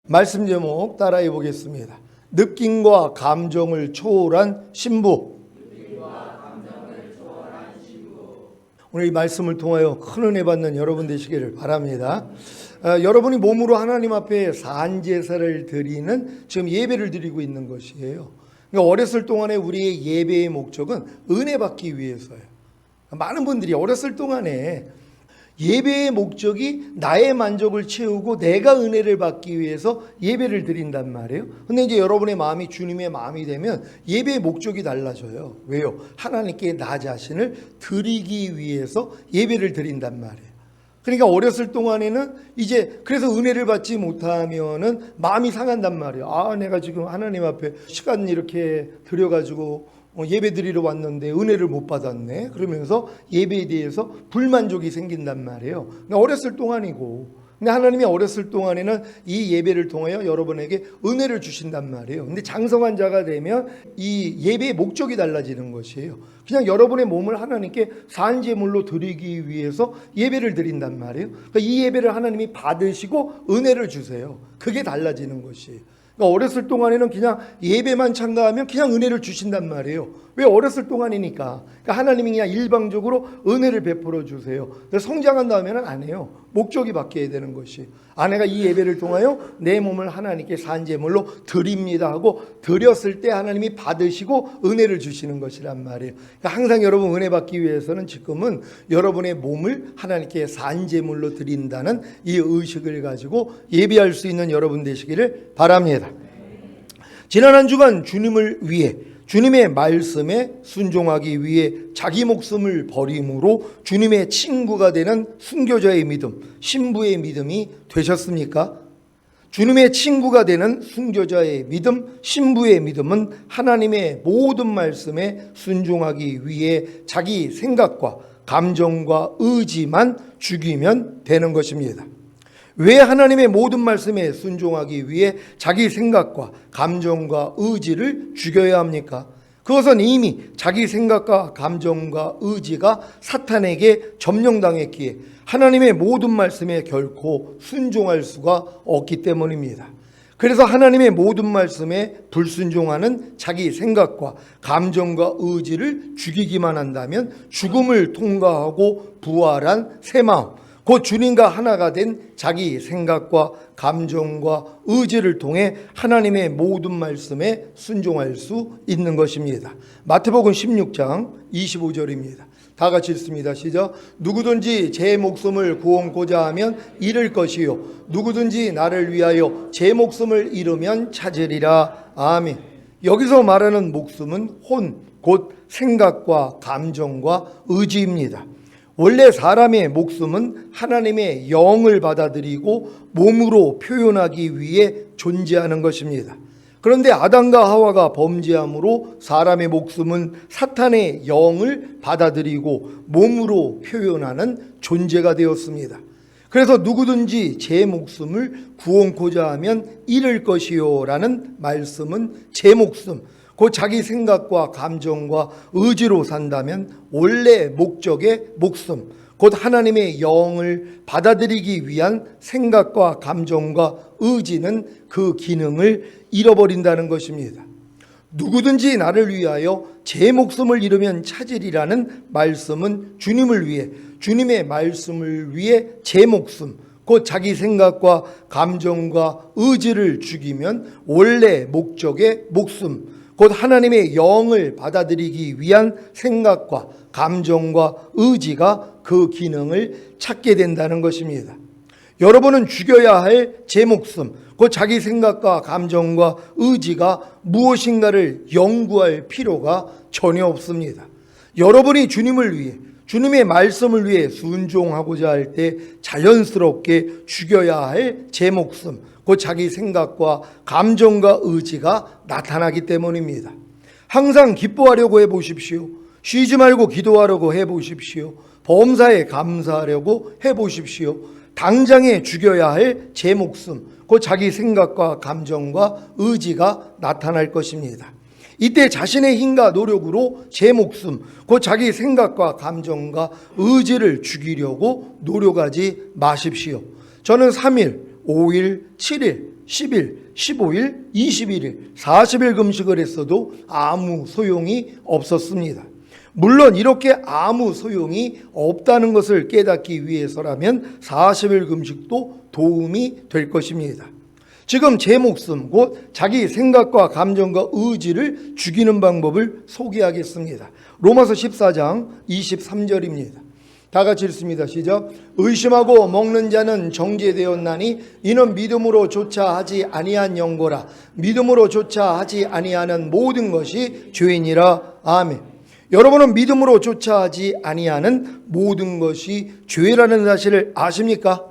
말씀 제목 따라해 보겠습니다. 느낌과 감정을 초월한 신부. 오늘 이 말씀을 통하여 큰 은혜 받는 여러분 되시기를 바랍니다. 여러분이 몸으로 하나님 앞에 산제사를 드리는 지금 예배를 드리고 있는 것이에요. 그러니까 어렸을 동안에 우리의 예배의 목적은 은혜 받기 위해서예요. 많은 분들이 어렸을 동안에 예배의 목적이 나의 만족을 채우고 내가 은혜를 받기 위해서 예배를 드린단 말이에요. 근데 이제 여러분의 마음이 주님의 마음이 되면 예배의 목적이 달라져요. 왜요? 하나님께 나 자신을 드리기 위해서 예배를 드린단 말이에요. 그러니까 어렸을 동안에는 이제 그래서 은혜를 받지 못하면은 마음이 상한단 말이에요. 내가 지금 하나님 앞에 시간 이렇게 들여가지고 예배 드리러 왔는데 은혜를 못 받았네. 그러면서 예배에 대해서 불만족이 생긴단 말이에요. 그러니까 어렸을 동안이고, 근데 하나님이 어렸을 동안에는 이 예배를 통하여 여러분에게 은혜를 주신단 말이에요. 근데 장성한 자가 되면 이 예배의 목적이 달라지는 것이에요. 그냥 여러분의 몸을 하나님께 산제물로 드리기 위해서 예배를 드린단 말이에요. 그러니까 이 예배를 하나님이 받으시고 은혜를 주세요. 그게 달라지는 것이에요. 그러니까 어렸을 동안에는 그냥 예배만 참가하면 그냥 은혜를 주신단 말이에요. 왜? 어렸을 동안이니까. 그러니까 하나님이 그냥 일방적으로 은혜를 베풀어 주세요. 성장한 다음에는 안 해요. 목적이 바뀌어야 되는 것이. 내가 이 예배를 통하여 내 몸을 하나님께 산제물로 드립니다 하고 드렸을 때 하나님이 받으시고 은혜를 주시는 것이란 말이에요. 그러니까 항상 여러분 은혜 받기 위해서는 지금은 여러분의 몸을 하나님께 산제물로 드린다는 이 의식을 가지고 예배할 수 있는 여러분 되시기를 바랍니다. 지난 한 주간 주님을 위해, 주님의 말씀에 순종하기 위해 자기 목숨을 버림으로 주님의 친구가 되는 순교자의 믿음, 신부의 믿음이 되셨습니까? 주님의 친구가 되는 순교자의 믿음, 신부의 믿음은 하나님의 모든 말씀에 순종하기 위해 자기 생각과 감정과 의지만 죽이면 되는 것입니다. 왜 하나님의 모든 말씀에 순종하기 위해 자기 생각과 감정과 의지를 죽여야 합니까? 그것은 이미 자기 생각과 감정과 의지가 사탄에게 점령당했기에 하나님의 모든 말씀에 결코 순종할 수가 없기 때문입니다. 그래서 하나님의 모든 말씀에 불순종하는 자기 생각과 감정과 의지를 죽이기만 한다면 죽음을 통과하고 부활한 새 마음, 곧 주님과 하나가 된 자기 생각과 감정과 의지를 통해 하나님의 모든 말씀에 순종할 수 있는 것입니다. 마태복음 16장 25절입니다. 다 같이 읽습니다. 시작. 누구든지 제 목숨을 구원고자 하면 잃을 것이요 누구든지 나를 위하여 제 목숨을 잃으면 찾으리라. 아멘. 여기서 말하는 목숨은 혼, 곧 생각과 감정과 의지입니다. 원래 사람의 목숨은 하나님의 영을 받아들이고 몸으로 표현하기 위해 존재하는 것입니다. 그런데 아담과 하와가 범죄함으로 사람의 목숨은 사탄의 영을 받아들이고 몸으로 표현하는 존재가 되었습니다. 그래서 누구든지 제 목숨을 구원코자 하면 잃을 것이요 라는 말씀은 제 목숨, 곧 자기 생각과 감정과 의지로 산다면 원래 목적의 목숨, 곧 하나님의 영을 받아들이기 위한 생각과 감정과 의지는 그 기능을 잃어버린다는 것입니다. 누구든지 나를 위하여 제 목숨을 잃으면 찾으리라는 말씀은 주님을 위해, 주님의 말씀을 위해 제 목숨, 곧 자기 생각과 감정과 의지를 죽이면 원래 목적의 목숨, 곧 하나님의 영을 받아들이기 위한 생각과 감정과 의지가 그 기능을 찾게 된다는 것입니다. 여러분은 죽여야 할 제 목숨, 곧 자기 생각과 감정과 의지가 무엇인가를 연구할 필요가 전혀 없습니다. 여러분이 주님을 위해, 주님의 말씀을 위해 순종하고자 할 때 자연스럽게 죽여야 할 제 목숨, 곧 자기 생각과 감정과 의지가 나타나기 때문입니다. 항상 기뻐하려고 해보십시오. 쉬지 말고 기도하려고 해보십시오. 범사에 감사하려고 해보십시오. 당장에 죽여야 할 제 목숨, 곧 자기 생각과 감정과 의지가 나타날 것입니다. 이때 자신의 힘과 노력으로 제 목숨, 곧 자기 생각과 감정과 의지를 죽이려고 노력하지 마십시오. 저는 3일, 5일, 7일 10일, 15일, 21일, 40일 금식을 했어도 아무 소용이 없었습니다. 물론 이렇게 아무 소용이 없다는 것을 깨닫기 위해서라면 40일 금식도 도움이 될 것입니다. 지금 제 목숨, 곧 자기 생각과 감정과 의지를 죽이는 방법을 소개하겠습니다. 로마서 14장 23절입니다. 다 같이 읽습니다. 시작. 의심하고 먹는 자는 정죄되었나니 이는 믿음으로조차 하지 아니한 영고라. 믿음으로조차 하지 아니하는 모든 것이 죄이니라. 아멘. 여러분은 믿음으로조차 하지 아니하는 모든 것이 죄라는 사실을 아십니까?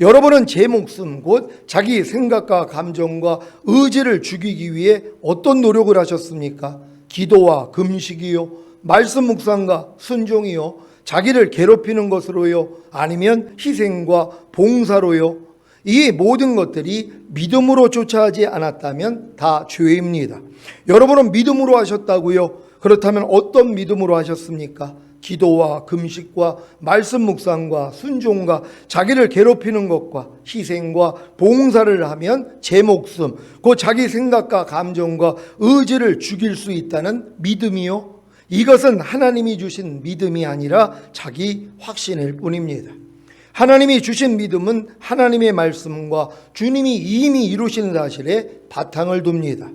여러분은 제 목숨, 곧 자기 생각과 감정과 의지를 죽이기 위해 어떤 노력을 하셨습니까? 기도와 금식이요, 말씀 묵상과 순종이요, 자기를 괴롭히는 것으로요, 아니면 희생과 봉사로요. 이 모든 것들이 믿음으로 쫓아하지 않았다면 다 죄입니다. 여러분은 믿음으로 하셨다고요? 그렇다면 어떤 믿음으로 하셨습니까? 기도와 금식과 말씀 묵상과 순종과 자기를 괴롭히는 것과 희생과 봉사를 하면 제 목숨, 그 자기 생각과 감정과 의지를 죽일 수 있다는 믿음이요. 이것은 하나님이 주신 믿음이 아니라 자기 확신일 뿐입니다. 하나님이 주신 믿음은 하나님의 말씀과 주님이 이미 이루신 사실에 바탕을 둡니다.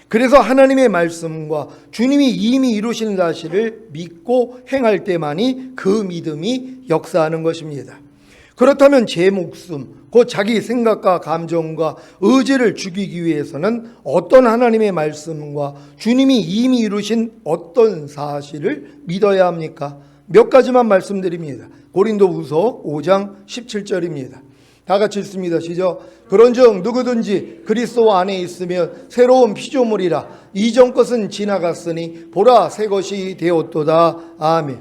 그래서 하나님의 말씀과 주님이 이미 이루신 사실을 믿고 행할 때만이 그 믿음이 역사하는 것입니다. 그렇다면 제 목숨, 곧 자기 생각과 감정과 의지를 죽이기 위해서는 어떤 하나님의 말씀과 주님이 이미 이루신 어떤 사실을 믿어야 합니까? 몇 가지만 말씀드립니다. 고린도후서 5장 17절입니다. 다 같이 읽습니다. 시작. 그런즉 누구든지 그리스도 안에 있으면 새로운 피조물이라. 이전 것은 지나갔으니 보라 새 것이 되었도다. 아멘.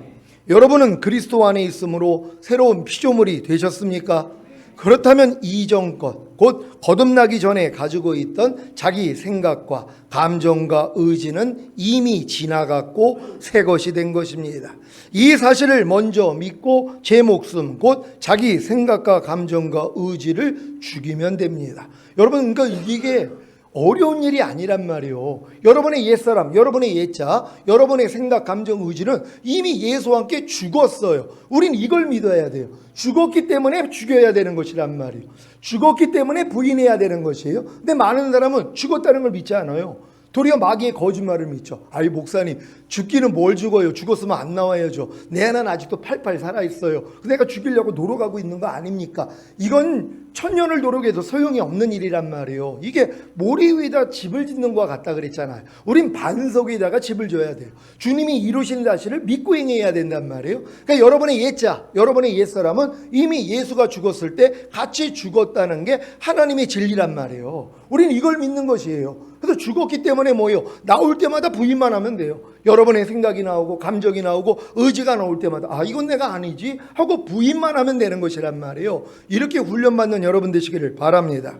여러분은 그리스도 안에 있으므로 새로운 피조물이 되셨습니까? 그렇다면 이전 것, 곧 거듭나기 전에 가지고 있던 자기 생각과 감정과 의지는 이미 지나갔고 새 것이 된 것입니다. 이 사실을 먼저 믿고 제 목숨, 곧 자기 생각과 감정과 의지를 죽이면 됩니다. 여러분, 그러니까 이게 어려운 일이 아니란 말이에요. 여러분의 옛사람, 여러분의 옛자, 여러분의 생각, 감정, 의지는 이미 예수와 함께 죽었어요. 우린 이걸 믿어야 돼요. 죽었기 때문에 죽여야 되는 것이란 말이에요. 죽었기 때문에 부인해야 되는 것이에요. 근데 많은 사람은 죽었다는 걸 믿지 않아요. 도리어 마귀의 거짓말을 믿죠. 아이 목사님, 죽기는 뭘 죽어요? 죽었으면 안 나와야죠. 내 안은 아직도 팔팔 살아있어요. 내가 죽이려고 노력하고 있는 거 아닙니까? 이건 천년을 노력해도 소용이 없는 일이란 말이에요. 이게 모리 위에다 집을 짓는 것과 같다 그랬잖아요. 우린 반석 위에다가 집을 져야 돼요. 주님이 이루신 사실을 믿고 행해야 된단 말이에요. 그러니까 여러분의 옛자, 여러분의 옛사람은 이미 예수가 죽었을 때 같이 죽었다는 게 하나님의 진리란 말이에요. 우린 이걸 믿는 것이에요. 그래서 죽었기 때문에 뭐예요? 나올 때마다 부인만 하면 돼요. 여러분의 생각이 나오고 감정이 나오고 의지가 나올 때마다 아 이건 내가 아니지 하고 부인만 하면 되는 것이란 말이에요. 이렇게 훈련받는 여러분 되시기를 바랍니다.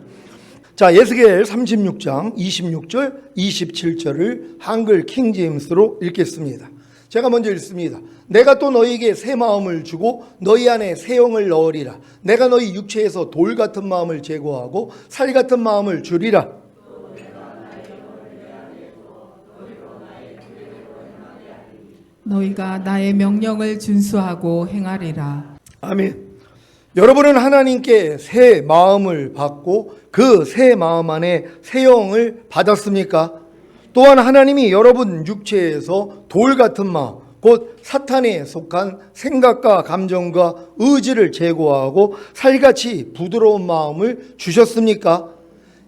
자, 에스겔 36장 26절 27절을 한글 킹제임스로 읽겠습니다. 제가 먼저 읽습니다. 내가 또 너희에게 새 마음을 주고 너희 안에 새 영을 넣으리라. 내가 너희 육체에서 돌 같은 마음을 제거하고 살 같은 마음을 주리라. 너희가 나의 명령을 준수하고 행하리라. 아멘. 여러분은 하나님께 새 마음을 받고 그 새 마음 안에 새 영을 받았습니까? 또한 하나님이 여러분 육체에서 돌 같은 마음, 곧 사탄에 속한 생각과 감정과 의지를 제거하고 살같이 부드러운 마음을 주셨습니까?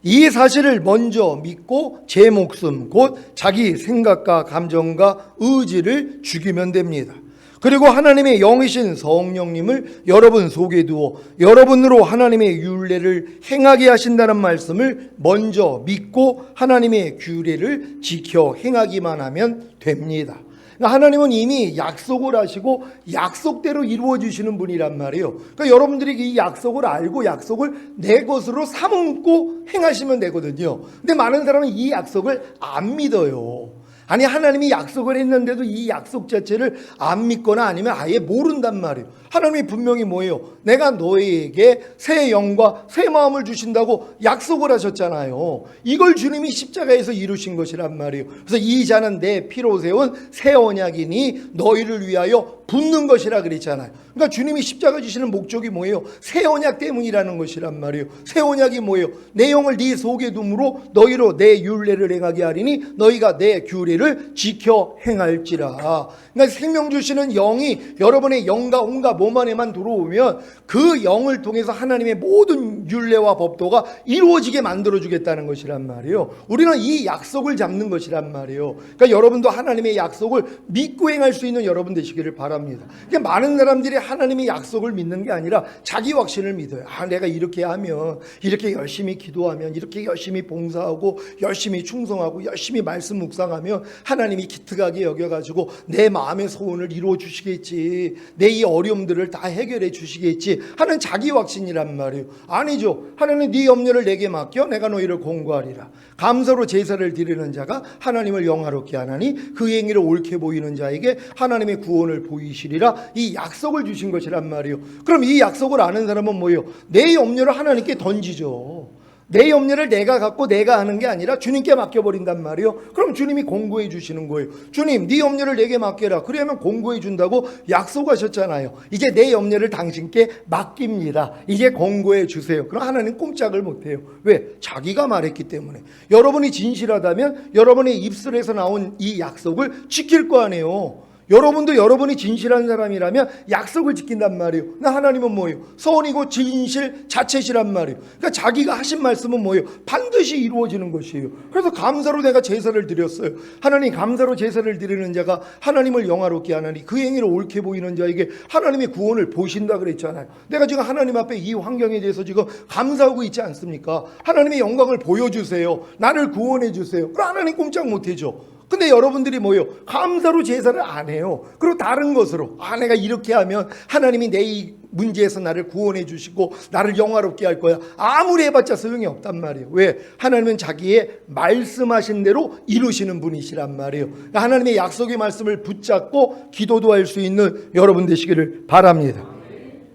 이 사실을 먼저 믿고 제 목숨, 곧 자기 생각과 감정과 의지를 죽이면 됩니다. 그리고 하나님의 영이신 성령님을 여러분 속에 두어 여러분으로 하나님의 율례를 행하게 하신다는 말씀을 먼저 믿고 하나님의 규례를 지켜 행하기만 하면 됩니다. 하나님은 이미 약속을 하시고 약속대로 이루어 주시는 분이란 말이에요. 그러니까 여러분들이 이 약속을 알고 약속을 내 것으로 삼고 행하시면 되거든요. 근데 많은 사람은 이 약속을 안 믿어요. 아니 하나님이 약속을 했는데도 이 약속 자체를 안 믿거나 아니면 아예 모른단 말이에요. 하나님이 분명히 뭐예요? 내가 너희에게 새 영과 새 마음을 주신다고 약속을 하셨잖아요. 이걸 주님이 십자가에서 이루신 것이란 말이에요. 그래서 이 잔은 내 피로 세운 새 언약이니 너희를 위하여 붓는 것이라 그랬잖아요. 그러니까 주님이 십자가 지시는 목적이 뭐예요? 새 언약 때문이라는 것이란 말이에요. 새 언약이 뭐예요? 내 영을 네 속에 둠으로 너희로 내 율례를 행하게 하리니 너희가 내 규례를 지켜 행할지라. 그러니까 생명 주시는 영이 여러분의 영과 온갖 몸 안에만 들어오면 그 영을 통해서 하나님의 모든 율례와 법도가 이루어지게 만들어주겠다는 것이란 말이에요. 우리는 이 약속을 잡는 것이란 말이에요. 그러니까 여러분도 하나님의 약속을 믿고 행할 수 있는 여러분 되시기를 바랍니다. 그러니까 많은 사람들이 하나님의 약속을 믿는 게 아니라 자기 확신을 믿어요. 내가 이렇게 하면, 이렇게 열심히 기도하면, 이렇게 열심히 봉사하고 열심히 충성하고 열심히 말씀 묵상하면 하나님이 기특하게 여겨가지고 내 마음의 소원을 이루어 주시겠지, 내 이 어려움들을 다 해결해 주시겠지 하는 자기 확신이란 말이에요. 아니죠. 하나님 네 염려를 내게 맡겨 내가 너희를 공고하리라. 감사로 제사를 드리는 자가 하나님을 영화롭게 하나니 그 행위를 옳게 보이는 자에게 하나님의 구원을 보이시리라. 이 약속을 주신 것이란 말이에요. 그럼 이 약속을 아는 사람은 뭐예요? 내 염려를 하나님께 던지죠. 내 염려를 내가 갖고 내가 하는 게 아니라 주님께 맡겨버린단 말이에요. 그럼 주님이 공고해 주시는 거예요. 주님 네 염려를 내게 맡겨라. 그러면 공고해 준다고 약속하셨잖아요. 이제 내 염려를 당신께 맡깁니다. 이제 공고해 주세요. 그럼 하나님 꼼짝을 못해요. 왜? 자기가 말했기 때문에. 여러분이 진실하다면 여러분의 입술에서 나온 이 약속을 지킬 거 아니에요. 여러분도 여러분이 진실한 사람이라면 약속을 지킨단 말이에요. 나 하나님은 뭐예요? 선이고 진실 자체시란 말이에요. 그러니까 자기가 하신 말씀은 뭐예요? 반드시 이루어지는 것이에요. 그래서 감사로 내가 제사를 드렸어요. 하나님 감사로 제사를 드리는 자가 하나님을 영화롭게 하나니 그 행위를 옳게 보이는 자에게 하나님의 구원을 보신다 그랬잖아요. 내가 지금 하나님 앞에 이 환경에 대해서 지금 감사하고 있지 않습니까? 하나님의 영광을 보여주세요. 나를 구원해 주세요. 그럼 하나님 꼼짝 못해줘. 근데 여러분들이 뭐예요? 감사로 제사를 안 해요. 그리고 다른 것으로 내가 이렇게 하면 하나님이 내 이 문제에서 나를 구원해 주시고 나를 영화롭게 할 거야. 아무리 해봤자 소용이 없단 말이에요. 왜? 하나님은 자기의 말씀하신 대로 이루시는 분이시란 말이에요. 그러니까 하나님의 약속의 말씀을 붙잡고 기도도 할 수 있는 여러분 되시기를 바랍니다.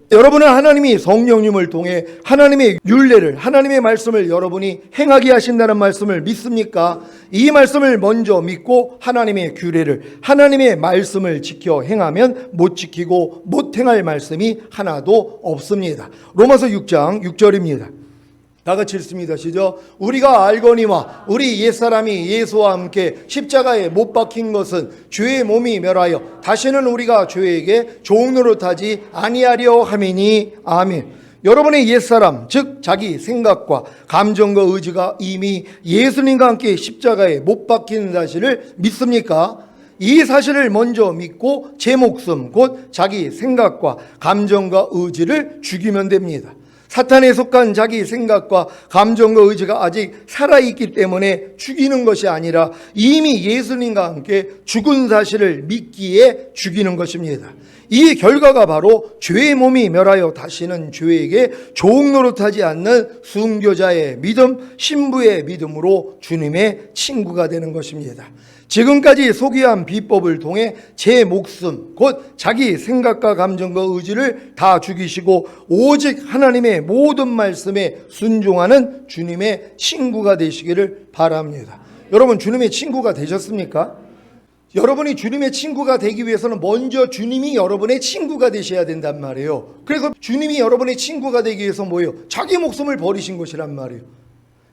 여러분은 하나님이 성령님을 통해 하나님의 율례를, 하나님의 말씀을 여러분이 행하게 하신다는 말씀을 믿습니까? 이 말씀을 먼저 믿고 하나님의 규례를, 하나님의 말씀을 지켜 행하면 못 지키고 못 행할 말씀이 하나도 없습니다. 로마서 6장 6절입니다. 다 같이 읽습니다. 시작. 우리가 알거니와 우리 옛사람이 예수와 함께 십자가에 못 박힌 것은 죄의 몸이 멸하여 다시는 우리가 죄에게 종노릇하지 아니하려 함이니. 아멘. 여러분의 옛사람, 즉 자기 생각과 감정과 의지가 이미 예수님과 함께 십자가에 못 박힌 사실을 믿습니까? 이 사실을 먼저 믿고 제 목숨, 곧 자기 생각과 감정과 의지를 죽이면 됩니다. 사탄에 속한 자기 생각과 감정과 의지가 아직 살아있기 때문에 죽이는 것이 아니라 이미 예수님과 함께 죽은 사실을 믿기에 죽이는 것입니다. 이 결과가 바로 죄의 몸이 멸하여 다시는 죄에게 종노릇하지 않는 순교자의 믿음, 신부의 믿음으로 주님의 친구가 되는 것입니다. 지금까지 소개한 비법을 통해 제 목숨, 곧 자기 생각과 감정과 의지를 다 죽이시고 오직 하나님의 모든 말씀에 순종하는 주님의 친구가 되시기를 바랍니다. 여러분 주님의 친구가 되셨습니까? 여러분이 주님의 친구가 되기 위해서는 먼저 주님이 여러분의 친구가 되셔야 된단 말이에요. 그래서 주님이 여러분의 친구가 되기 위해서 뭐예요? 자기 목숨을 버리신 것이란 말이에요.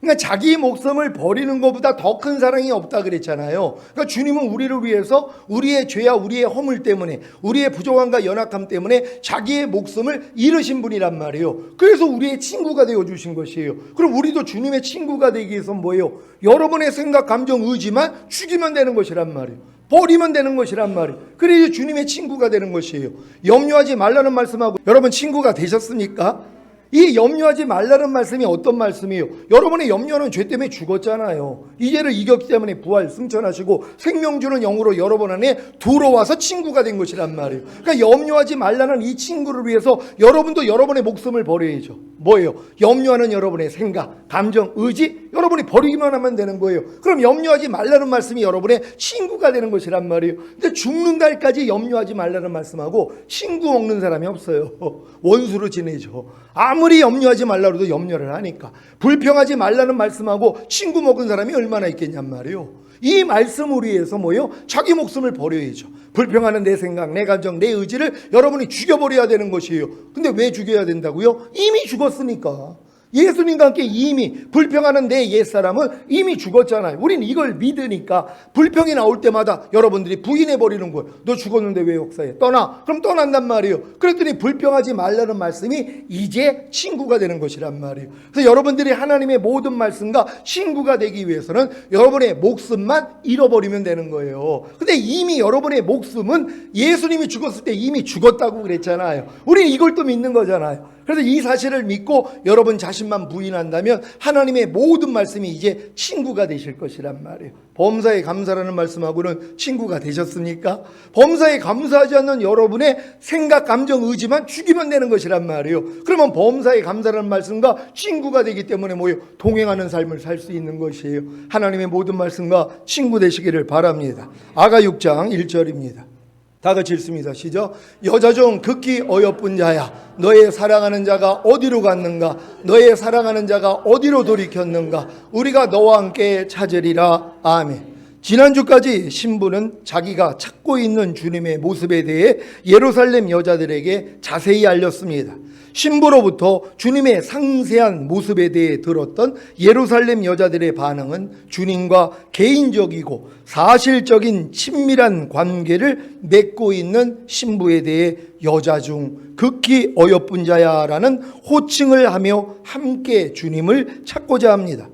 그러니까 자기 목숨을 버리는 것보다 더 큰 사랑이 없다 그랬잖아요. 그러니까 주님은 우리를 위해서 우리의 죄와 우리의 허물 때문에, 우리의 부족함과 연약함 때문에 자기의 목숨을 잃으신 분이란 말이에요. 그래서 우리의 친구가 되어주신 것이에요. 그럼 우리도 주님의 친구가 되기 위해서 뭐예요? 여러분의 생각, 감정, 의지만 죽이면 되는 것이란 말이에요. 버리면 되는 것이란 말이에요. 그래서 주님의 친구가 되는 것이에요. 염려하지 말라는 말씀하고 여러분 친구가 되셨습니까? 이 염려하지 말라는 말씀이 어떤 말씀이에요? 여러분의 염려는 죄 때문에 죽었잖아요. 이 죄를 이겼기 때문에 부활 승천하시고 생명 주는 영으로 여러분 안에 들어와서 친구가 된 것이란 말이에요. 그러니까 염려하지 말라는 이 친구를 위해서 여러분도 여러분의 목숨을 버려야죠. 뭐예요? 염려하는 여러분의 생각, 감정, 의지 여러분이 버리기만 하면 되는 거예요. 그럼 염려하지 말라는 말씀이 여러분의 친구가 되는 것이란 말이에요. 근데 죽는 날까지 염려하지 말라는 말씀하고 친구 먹는 사람이 없어요. 원수로 지내죠. 아무리 염려하지 말라고 해도 염려를 하니까. 불평하지 말라는 말씀하고 친구 먹은 사람이 얼마나 있겠냔 말이에요. 이 말씀을 위해서 뭐예요? 자기 목숨을 버려야죠. 불평하는 내 생각, 내 감정, 내 의지를 여러분이 죽여버려야 되는 것이에요. 근데 왜 죽여야 된다고요? 이미 죽었으니까. 예수님과 함께 이미 불평하는 내 옛사람은 이미 죽었잖아요. 우린 이걸 믿으니까 불평이 나올 때마다 여러분들이 부인해버리는 거예요. 너 죽었는데 왜 역사해? 떠나. 그럼 떠난단 말이에요. 그랬더니 불평하지 말라는 말씀이 이제 친구가 되는 것이란 말이에요. 그래서 여러분들이 하나님의 모든 말씀과 친구가 되기 위해서는 여러분의 목숨만 잃어버리면 되는 거예요. 근데 이미 여러분의 목숨은 예수님이 죽었을 때 이미 죽었다고 그랬잖아요. 우린 이걸 또 믿는 거잖아요. 그래서 이 사실을 믿고 여러분 자신만 부인한다면 하나님의 모든 말씀이 이제 친구가 되실 것이란 말이에요. 범사에 감사라는 말씀하고는 친구가 되셨습니까? 범사에 감사하지 않는 여러분의 생각, 감정, 의지만 죽이면 되는 것이란 말이에요. 그러면 범사에 감사라는 말씀과 친구가 되기 때문에 뭐예요? 동행하는 삶을 살 수 있는 것이에요. 하나님의 모든 말씀과 친구 되시기를 바랍니다. 아가 6장 1절입니다. 다 같이 읽습니다. 시작. 여자 중 극히 어여쁜 자야, 너의 사랑하는 자가 어디로 갔는가? 너의 사랑하는 자가 어디로 돌이켰는가? 우리가 너와 함께 찾으리라. 아멘. 지난주까지 신부는 자기가 찾고 있는 주님의 모습에 대해 예루살렘 여자들에게 자세히 알렸습니다. 신부로부터 주님의 상세한 모습에 대해 들었던 예루살렘 여자들의 반응은 주님과 개인적이고 사실적인 친밀한 관계를 맺고 있는 신부에 대해 여자 중 극히 어여쁜 자야라는 호칭을 하며 함께 주님을 찾고자 합니다.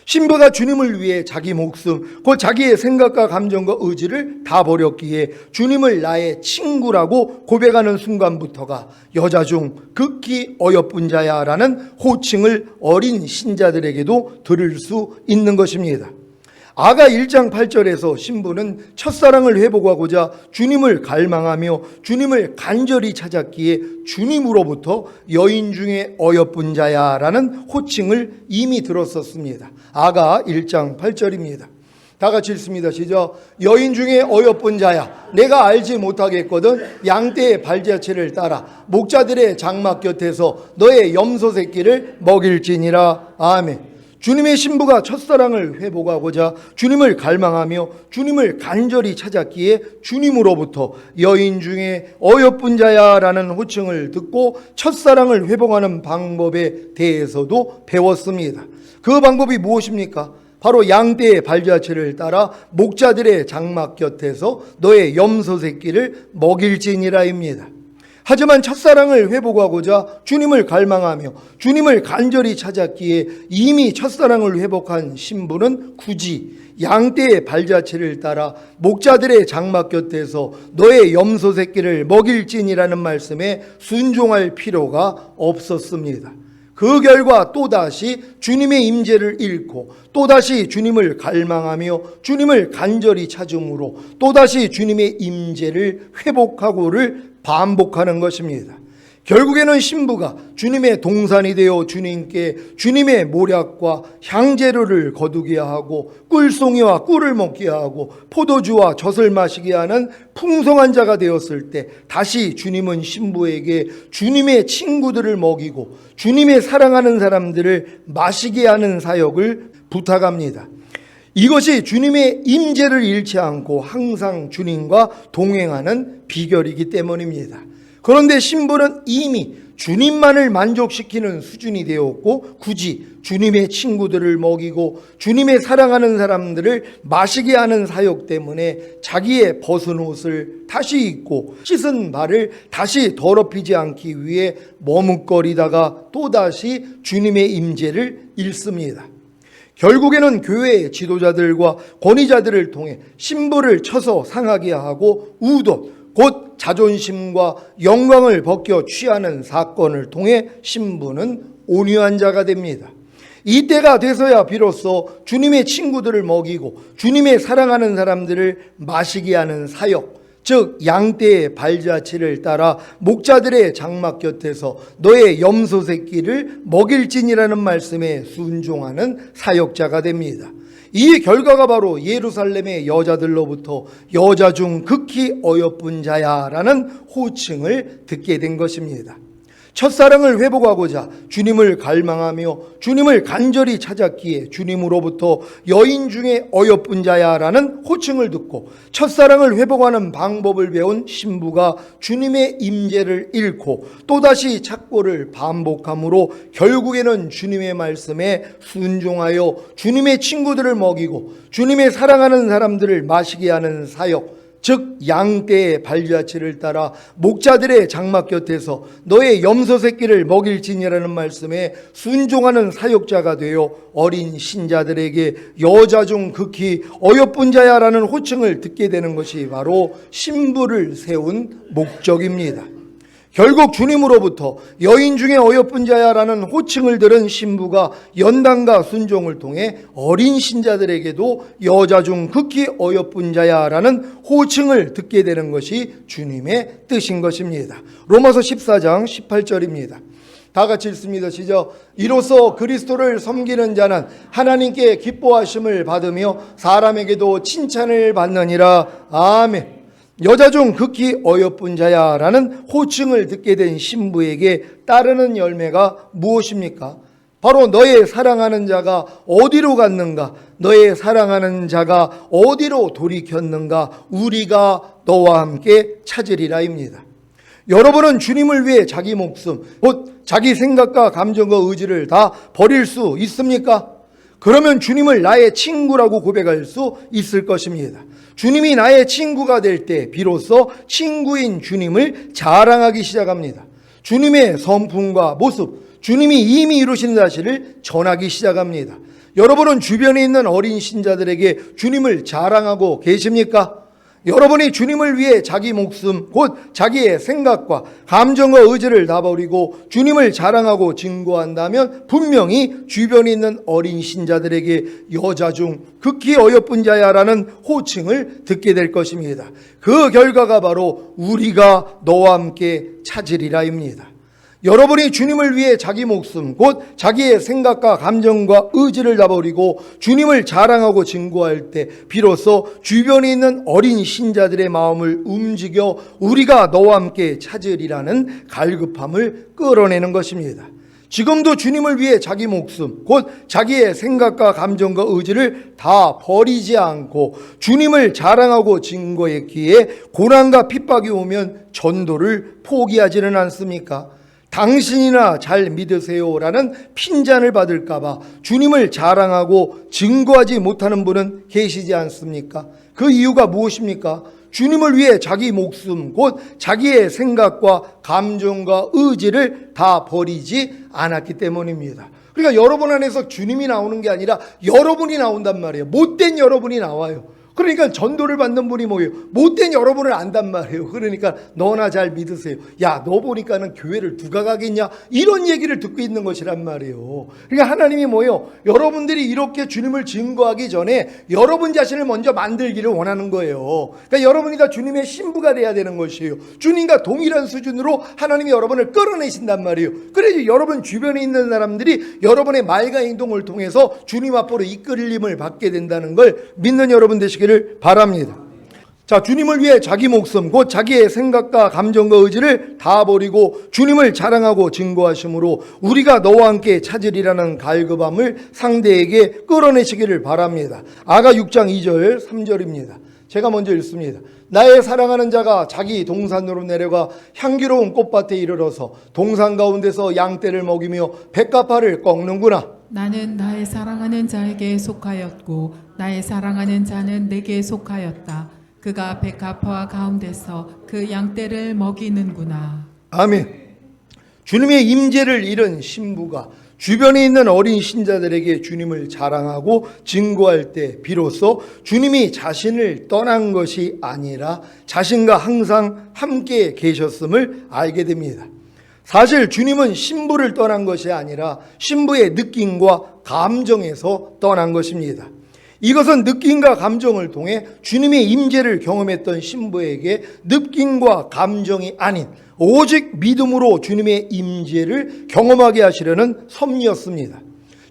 신부가 주님을 위해 자기 목숨, 곧 자기의 생각과 감정과 의지를 다 버렸기에 주님을 나의 친구라고 고백하는 순간부터가 여자 중 극히 어여쁜 자야라는 호칭을 어린 신자들에게도 들을 수 있는 것입니다. 아가 1장 8절에서 신부는 첫사랑을 회복하고자 주님을 갈망하며 주님을 간절히 찾았기에 주님으로부터 여인 중에 어여쁜 자야라는 호칭을 이미 들었었습니다. 아가 1장 8절입니다. 다 같이 읽습니다. 시작. 여인 중에 어여쁜 자야, 내가 알지 못하겠거든 양떼의 발자취를 따라 목자들의 장막 곁에서 너의 염소 새끼를 먹일지니라. 아멘. 주님의 신부가 첫사랑을 회복하고자 주님을 갈망하며 주님을 간절히 찾았기에 주님으로부터 여인 중에 어여쁜 자야라는 호칭을 듣고 첫사랑을 회복하는 방법에 대해서도 배웠습니다. 그 방법이 무엇입니까? 바로 양떼의 발자취를 따라 목자들의 장막 곁에서 너의 염소 새끼를 먹일지니라입니다. 하지만 첫사랑을 회복하고자 주님을 갈망하며 주님을 간절히 찾았기에 이미 첫사랑을 회복한 신부는 굳이 양떼의 발자취를 따라 목자들의 장막 곁에서 너의 염소 새끼를 먹일지니라는 말씀에 순종할 필요가 없었습니다. 그 결과 또다시 주님의 임재를 잃고 또다시 주님을 갈망하며 주님을 간절히 찾음으로 또다시 주님의 임재를 회복하고를 반복하는 것입니다. 결국에는 신부가 주님의 동산이 되어 주님께 주님의 모략과 향재료를 거두게 하고 꿀송이와 꿀을 먹게 하고 포도주와 젖을 마시게 하는 풍성한 자가 되었을 때 다시 주님은 신부에게 주님의 친구들을 먹이고 주님의 사랑하는 사람들을 마시게 하는 사역을 부탁합니다. 이것이 주님의 임재를 잃지 않고 항상 주님과 동행하는 비결이기 때문입니다. 그런데 신부는 이미 주님만을 만족시키는 수준이 되었고 굳이 주님의 친구들을 먹이고 주님의 사랑하는 사람들을 마시게 하는 사역 때문에 자기의 벗은 옷을 다시 입고 씻은 발을 다시 더럽히지 않기 위해 머뭇거리다가 또다시 주님의 임재를 잃습니다. 결국에는 교회의 지도자들과 권위자들을 통해 신부를 쳐서 상하게 하고 우도 곧 자존심과 영광을 벗겨 취하는 사건을 통해 신부는 온유한 자가 됩니다. 이때가 돼서야 비로소 주님의 친구들을 먹이고 주님의 사랑하는 사람들을 마시게 하는 사역, 즉 양떼의 발자취를 따라 목자들의 장막 곁에서 너의 염소 새끼를 먹일지니라는 말씀에 순종하는 사역자가 됩니다. 이 결과가 바로 예루살렘의 여자들로부터 여자 중 극히 어여쁜 자야라는 호칭을 듣게 된 것입니다. 첫사랑을 회복하고자 주님을 갈망하며 주님을 간절히 찾았기에 주님으로부터 여인 중에 어여쁜 자야라는 호칭을 듣고 첫사랑을 회복하는 방법을 배운 신부가 주님의 임재를 잃고 또다시 착고를 반복함으로 결국에는 주님의 말씀에 순종하여 주님의 친구들을 먹이고 주님의 사랑하는 사람들을 마시게 하는 사역, 즉 양떼의 발자취를 따라 목자들의 장막 곁에서 너의 염소 새끼를 먹일지니라는 말씀에 순종하는 사역자가 되어 어린 신자들에게 여자 중 극히 어여쁜 자야라는 호칭을 듣게 되는 것이 바로 신부를 세운 목적입니다. 결국 주님으로부터 여인 중에 어여쁜 자야라는 호칭을 들은 신부가 연단과 순종을 통해 어린 신자들에게도 여자 중 극히 어여쁜 자야라는 호칭을 듣게 되는 것이 주님의 뜻인 것입니다. 로마서 14장 18절입니다. 다 같이 읽습니다. 시작. 이로써 그리스도를 섬기는 자는 하나님께 기뻐하심을 받으며 사람에게도 칭찬을 받느니라. 아멘. 여자 중 극히 어여쁜 자야라는 호칭을 듣게 된 신부에게 따르는 열매가 무엇입니까? 바로 너의 사랑하는 자가 어디로 갔는가? 너의 사랑하는 자가 어디로 돌이켰는가? 우리가 너와 함께 찾으리라입니다. 여러분은 주님을 위해 자기 목숨, 곧 자기 생각과 감정과 의지를 다 버릴 수 있습니까? 그러면 주님을 나의 친구라고 고백할 수 있을 것입니다. 주님이 나의 친구가 될 때 비로소 친구인 주님을 자랑하기 시작합니다. 주님의 성품과 모습, 주님이 이미 이루신 사실을 전하기 시작합니다. 여러분은 주변에 있는 어린 신자들에게 주님을 자랑하고 계십니까? 여러분이 주님을 위해 자기 목숨, 곧 자기의 생각과 감정과 의지를 다 버리고 주님을 자랑하고 증거한다면 분명히 주변에 있는 어린 신자들에게 여자 중 극히 어여쁜 자야라는 호칭을 듣게 될 것입니다. 그 결과가 바로 우리가 너와 함께 찾으리라입니다. 여러분이 주님을 위해 자기 목숨, 곧 자기의 생각과 감정과 의지를 다 버리고 주님을 자랑하고 증거할 때 비로소 주변에 있는 어린 신자들의 마음을 움직여 우리가 너와 함께 찾으리라는 갈급함을 끌어내는 것입니다. 지금도 주님을 위해 자기 목숨, 곧 자기의 생각과 감정과 의지를 다 버리지 않고 주님을 자랑하고 증거했기에 고난과 핍박이 오면 전도를 포기하지는 않습니까? 당신이나 잘 믿으세요라는 핀잔을 받을까봐 주님을 자랑하고 증거하지 못하는 분은 계시지 않습니까? 그 이유가 무엇입니까? 주님을 위해 자기 목숨, 곧 자기의 생각과 감정과 의지를 다 버리지 않았기 때문입니다. 그러니까 여러분 안에서 주님이 나오는 게 아니라 여러분이 나온단 말이에요. 못된 여러분이 나와요. 그러니까 전도를 받는 분이 뭐예요? 못된 여러분을 안단 말이에요. 그러니까 너나 잘 믿으세요. 야, 너 보니까는 교회를 누가 가겠냐? 이런 얘기를 듣고 있는 것이란 말이에요. 그러니까 하나님이 뭐예요? 여러분들이 이렇게 주님을 증거하기 전에 여러분 자신을 먼저 만들기를 원하는 거예요. 그러니까 여러분이 다 주님의 신부가 돼야 되는 것이에요. 주님과 동일한 수준으로 하나님이 여러분을 끌어내신단 말이에요. 그래서 여러분 주변에 있는 사람들이 여러분의 말과 행동을 통해서 주님 앞으로 이끌림을 받게 된다는 걸 믿는 여러분 되시길 바랍니다. 자, 주님을 위해 자기 목숨, 곧 자기의 생각과 감정과 의지를 다 버리고 주님을 자랑하고 증거하심으로 우리가 너와 함께 찾으리라는 갈급함을 상대에게 끌어내시기를 바랍니다. 아가 6장 2절 3절입니다. 제가 먼저 읽습니다. 나의 사랑하는 자가 자기 동산으로 내려가 향기로운 꽃밭에 이르러서 동산 가운데서 양떼를 먹이며 백합화를 꺾는구나. 나는 나의 사랑하는 자에게 속하였고 나의 사랑하는 자는 내게 속하였다. 그가 백합화 가운데서 그 양떼를 먹이는구나. 아멘. 주님의 임재를 잃은 신부가 주변에 있는 어린 신자들에게 주님을 자랑하고 증거할 때 비로소 주님이 자신을 떠난 것이 아니라 자신과 항상 함께 계셨음을 알게 됩니다. 사실 주님은 신부를 떠난 것이 아니라 신부의 느낌과 감정에서 떠난 것입니다. 이것은 느낌과 감정을 통해 주님의 임재를 경험했던 신부에게 느낌과 감정이 아닌 오직 믿음으로 주님의 임재를 경험하게 하시려는 섭리였습니다.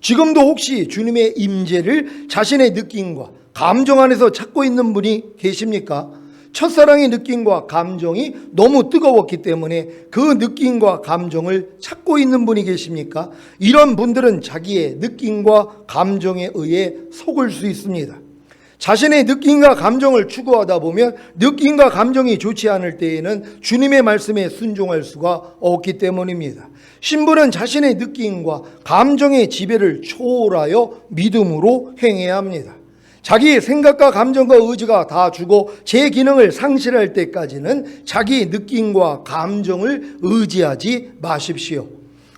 지금도 혹시 주님의 임재를 자신의 느낌과 감정 안에서 찾고 있는 분이 계십니까? 첫사랑의 느낌과 감정이 너무 뜨거웠기 때문에 그 느낌과 감정을 찾고 있는 분이 계십니까? 이런 분들은 자기의 느낌과 감정에 의해 속을 수 있습니다. 자신의 느낌과 감정을 추구하다 보면 느낌과 감정이 좋지 않을 때에는 주님의 말씀에 순종할 수가 없기 때문입니다. 신부는 자신의 느낌과 감정의 지배를 초월하여 믿음으로 행해야 합니다. 자기의 생각과 감정과 의지가 다 죽어 제 기능을 상실할 때까지는 자기의 느낌과 감정을 의지하지 마십시오.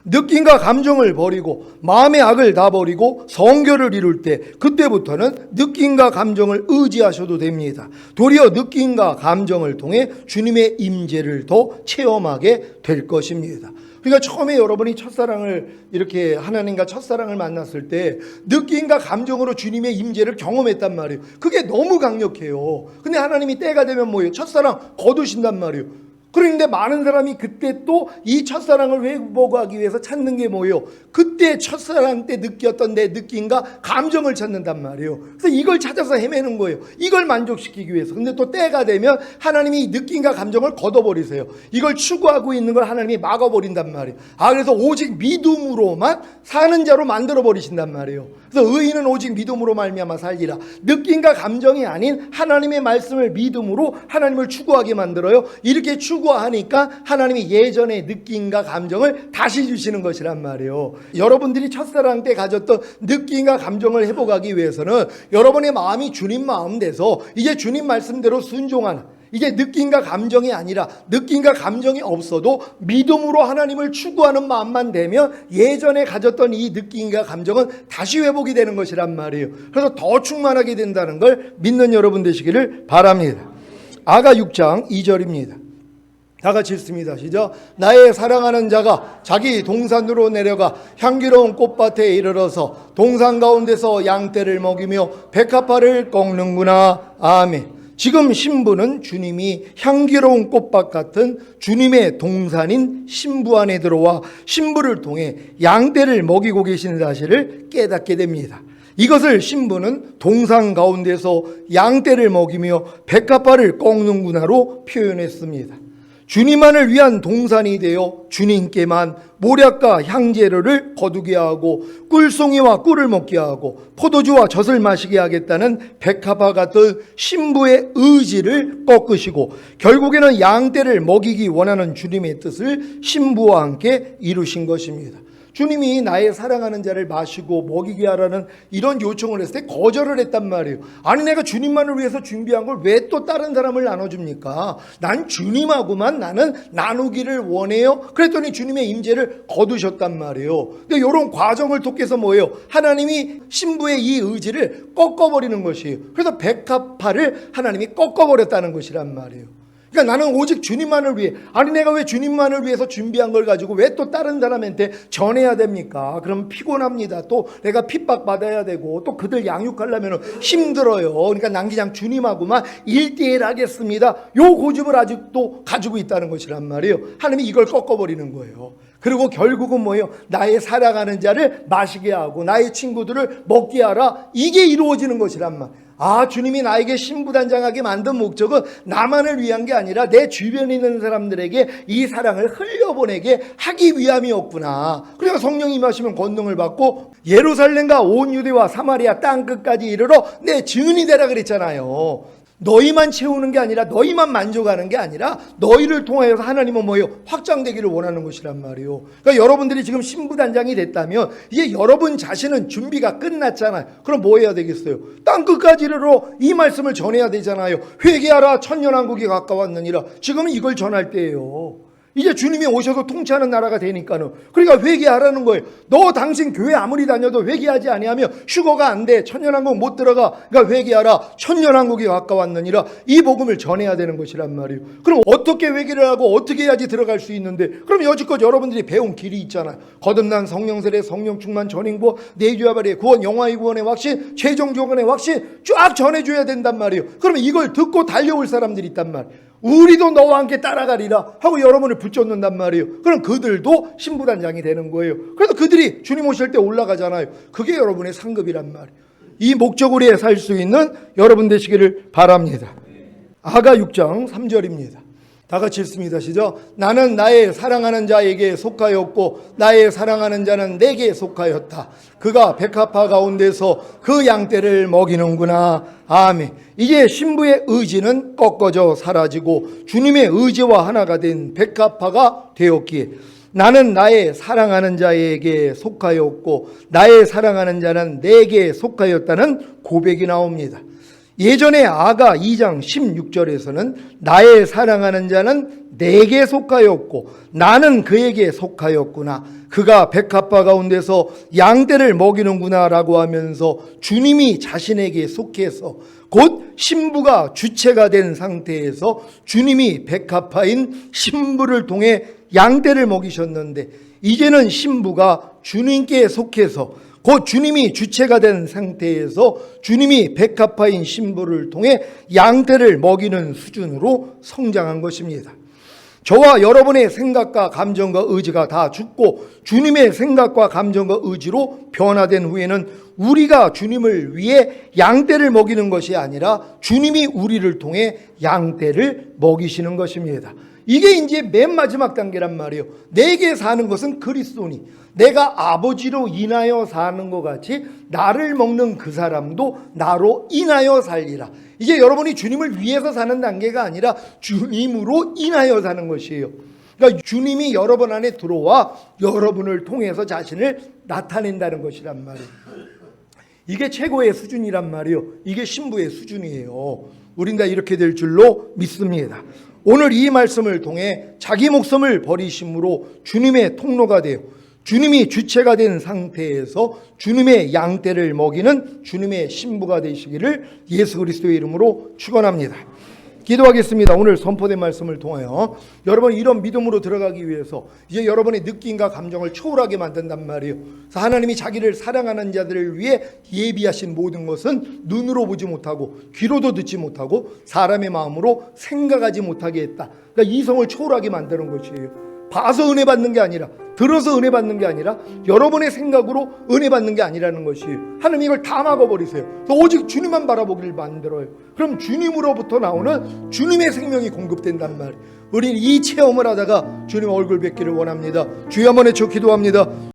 느낌과 감정을 버리고 마음의 악을 다 버리고 성결을 이룰 때 그때부터는 느낌과 감정을 의지하셔도 됩니다. 도리어 느낌과 감정을 통해 주님의 임재를 더 체험하게 될 것입니다. 그러니까 처음에 여러분이 첫사랑을 이렇게 하나님과 첫사랑을 만났을 때 느낌과 감정으로 주님의 임재를 경험했단 말이에요. 그게 너무 강력해요. 근데 하나님이 때가 되면 뭐예요? 첫사랑 거두신단 말이에요. 그런데 많은 사람이 그때 또 이 첫사랑을 회복하기 위해서 찾는 게 뭐예요? 그때 첫사랑 때 느꼈던 내 느낌과 감정을 찾는단 말이에요. 그래서 이걸 찾아서 헤매는 거예요. 이걸 만족시키기 위해서. 근데 또 때가 되면 하나님이 이 느낌과 감정을 걷어버리세요. 이걸 추구하고 있는 걸 하나님이 막아버린단 말이에요. 그래서 오직 믿음으로만 사는 자로 만들어버리신단 말이에요. 그래서 의인은 오직 믿음으로 말미암아 살리라. 느낌과 감정이 아닌 하나님의 말씀을 믿음으로 하나님을 추구하게 만들어요. 이렇게 추구하니까 하나님이 예전의 느낌과 감정을 다시 주시는 것이란 말이에요. 여러분들이 첫사랑 때 가졌던 느낌과 감정을 회복하기 위해서는 여러분의 마음이 주님 마음 돼서 이제 주님 말씀대로 순종하는, 이게 느낌과 감정이 아니라 느낌과 감정이 없어도 믿음으로 하나님을 추구하는 마음만 되면 예전에 가졌던 이 느낌과 감정은 다시 회복이 되는 것이란 말이에요. 그래서 더 충만하게 된다는 걸 믿는 여러분 되시기를 바랍니다. 아가 6장 2절입니다. 다 같이 읽습니다. 시작. 나의 사랑하는 자가 자기 동산으로 내려가 향기로운 꽃밭에 이르러서 동산 가운데서 양떼를 먹이며 백합화를 꺾는구나. 아멘. 지금 신부는 주님이 향기로운 꽃밭 같은 주님의 동산인 신부 안에 들어와 신부를 통해 양떼를 먹이고 계신 사실을 깨닫게 됩니다. 이것을 신부는 동산 가운데서 양떼를 먹이며 백합화를 꺾는구나로 표현했습니다. 주님만을 위한 동산이 되어 주님께만 모략과 향재료를 거두게 하고 꿀송이와 꿀을 먹게 하고 포도주와 젖을 마시게 하겠다는 백합화 같은 신부의 의지를 꺾으시고 결국에는 양떼를 먹이기 원하는 주님의 뜻을 신부와 함께 이루신 것입니다. 주님이 나의 사랑하는 자를 마시고 먹이게 하라는 이런 요청을 했을 때 거절을 했단 말이에요. 아니 내가 주님만을 위해서 준비한 걸 왜 또 다른 사람을 나눠줍니까? 난 주님하고만 나는 나누기를 원해요. 그랬더니 주님의 임재를 거두셨단 말이에요. 근데 이런 과정을 통해서 뭐예요? 하나님이 신부의 이 의지를 꺾어버리는 것이에요. 그래서 백합화를 하나님이 꺾어버렸다는 것이란 말이에요. 그러니까 나는 오직 주님만을 위해, 아니 내가 왜 주님만을 위해서 준비한 걸 가지고 왜 또 다른 사람한테 전해야 됩니까? 그럼 피곤합니다. 또 내가 핍박받아야 되고 또 그들 양육하려면 힘들어요. 그러니까 난 그냥 주님하고만 1대1 하겠습니다. 요 고집을 아직도 가지고 있다는 것이란 말이에요. 하나님이 이걸 꺾어버리는 거예요. 그리고 결국은 뭐예요? 나의 사랑하는 자를 마시게 하고 나의 친구들을 먹게 하라. 이게 이루어지는 것이란 말. 주님이 나에게 신부단장하게 만든 목적은 나만을 위한 게 아니라 내 주변에 있는 사람들에게 이 사랑을 흘려보내게 하기 위함이었구나. 그러니까 성령이 임하시면 권능을 받고 예루살렘과 온 유대와 사마리아 땅끝까지 이르러 내 증인이 되라 그랬잖아요. 너희만 채우는 게 아니라 너희만 만족하는 게 아니라 너희를 통하여서 하나님은 뭐예요? 확장되기를 원하는 것이란 말이에요. 그러니까 여러분들이 지금 신부단장이 됐다면 이제 여러분 자신은 준비가 끝났잖아요. 그럼 뭐 해야 되겠어요? 땅끝까지 이르러 이 말씀을 전해야 되잖아요. 회개하라 천년왕국이 가까웠느니라. 지금은 이걸 전할 때예요. 이제 주님이 오셔서 통치하는 나라가 되니까는. 그러니까 회개하라는 거예요. 너 당신 교회 아무리 다녀도 회개하지 아니하면 휴거가 안 돼. 천년왕국 못 들어가. 그러니까 회개하라. 천년왕국이 가까웠느니라. 이 복음을 전해야 되는 것이란 말이에요. 그럼 어떻게 회개를 하고 어떻게 해야지 들어갈 수 있는데, 그럼 여지껏 여러분들이 배운 길이 있잖아요. 거듭난 성령 세례, 성령 충만, 전인구, 내주야발의 구원, 영화의 구원의 확신, 최종 조건의 확신 쫙 전해줘야 된단 말이에요. 그러면 이걸 듣고 달려올 사람들이 있단 말이에요. 우리도 너와 함께 따라가리라 하고 여러분을 붙잡는단 말이에요. 그럼 그들도 신부단장이 되는 거예요. 그래서 그들이 주님 오실 때 올라가잖아요. 그게 여러분의 상급이란 말이에요. 이 목적으로 살 수 있는 여러분 되시기를 바랍니다. 아가 6장 3절입니다. 다 같이 읽습니다. 시작. 나는 나의 사랑하는 자에게 속하였고 나의 사랑하는 자는 내게 속하였다. 그가 백합화 가운데서 그 양떼를 먹이는구나. 아멘. 이제 신부의 의지는 꺾어져 사라지고 주님의 의지와 하나가 된 백합화가 되었기에 나는 나의 사랑하는 자에게 속하였고 나의 사랑하는 자는 내게 속하였다는 고백이 나옵니다. 예전에 아가 2장 16절에서는 나의 사랑하는 자는 내게 속하였고 나는 그에게 속하였구나. 그가 백합화 가운데서 양떼를 먹이는구나 라고 하면서 주님이 자신에게 속해서 곧 신부가 주체가 된 상태에서 주님이 백합화인 신부를 통해 양떼를 먹이셨는데, 이제는 신부가 주님께 속해서 곧 주님이 주체가 된 상태에서 주님이 백합화인 신부를 통해 양떼를 먹이는 수준으로 성장한 것입니다. 저와 여러분의 생각과 감정과 의지가 다 죽고 주님의 생각과 감정과 의지로 변화된 후에는 우리가 주님을 위해 양떼를 먹이는 것이 아니라 주님이 우리를 통해 양떼를 먹이시는 것입니다. 이게 이제 맨 마지막 단계란 말이에요. 내게 사는 것은 그리스도니 내가 아버지로 인하여 사는 것 같이 나를 먹는 그 사람도 나로 인하여 살리라. 이제 여러분이 주님을 위해서 사는 단계가 아니라 주님으로 인하여 사는 것이에요. 그러니까 주님이 여러분 안에 들어와 여러분을 통해서 자신을 나타낸다는 것이란 말이에요. 이게 최고의 수준이란 말이에요. 이게 신부의 수준이에요. 우린 다 이렇게 될 줄로 믿습니다. 오늘 이 말씀을 통해 자기 목숨을 버리심으로 주님의 통로가 되어 주님이 주체가 된 상태에서 주님의 양떼를 먹이는 주님의 신부가 되시기를 예수 그리스도의 이름으로 축원합니다. 기도하겠습니다. 오늘 선포된 말씀을 통하여 여러분 이런 믿음으로 들어가기 위해서 이제 여러분의 느낌과 감정을 초월하게 만든단 말이에요. 그래서 하나님이 자기를 사랑하는 자들을 위해 예비하신 모든 것은 눈으로 보지 못하고 귀로도 듣지 못하고 사람의 마음으로 생각하지 못하게 했다. 그러니까 이성을 초월하게 만드는 것이에요. 봐서 은혜 받는 게 아니라, 들어서 은혜 받는 게 아니라 여러분의 생각으로 은혜 받는 게 아니라는 것이에요. 하나님 이걸 다 막아버리세요. 오직 주님만 바라보기를 만들어요. 그럼 주님으로부터 나오는 주님의 생명이 공급된단 말이에요. 우리는 이 체험을 하다가 주님 얼굴 뵙기를 원합니다. 주여 한번 외쳐 기도합니다.